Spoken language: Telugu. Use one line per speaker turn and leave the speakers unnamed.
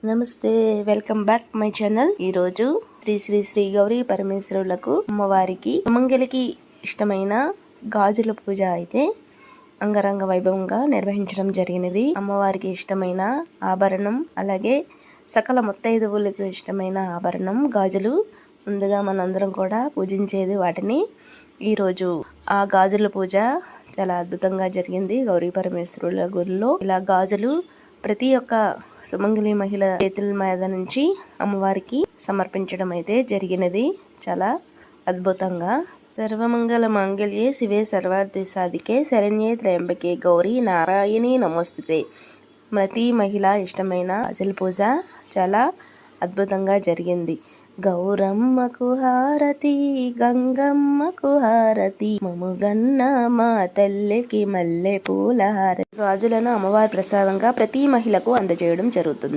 నమస్తే, వెల్కమ్ బ్యాక్ మై ఛానల్. ఈరోజు శ్రీ శ్రీ శ్రీ గౌరీ పరమేశ్వరులకు అమ్మవారికి సుమంగలికి ఇష్టమైన గాజుల పూజ అయితే అంగరంగ వైభవంగా నిర్వహించడం జరిగినది. అమ్మవారికి ఇష్టమైన ఆభరణం, అలాగే సకల ముత్తైదువులకు ఇష్టమైన ఆభరణం గాజులు. ముందుగా మనందరం కూడా పూజించేది వాటిని. ఈరోజు ఆ గాజుల పూజ చాలా అద్భుతంగా జరిగింది గౌరీ పరమేశ్వరుల గుడిలో. ఇలా గాజులు ప్రతి ఒక్క సుమంగళి మహిళ చేతుల మీద నుంచి అమ్మవారికి సమర్పించడం అయితే జరిగినది. చాలా అద్భుతంగా. సర్వమంగళ మాంగళ్యే శివే సర్వార్థ సాధికే శరణ్యే త్రయంబకే గౌరీ నారాయణి నమోస్తుతే. ప్రతి మహిళ ఇష్టమైన గాజుల పూజ చాలా అద్భుతంగా జరిగింది. గౌరమ్మకు హారతి, గంగమ్మకు హారతి, మముగన్న మా తల్లికి మల్లె పూల హారతి. గాజులను అమ్మవారి ప్రసాదంగా ప్రతి మహిళకు అందజేయడం జరుగుతుంది.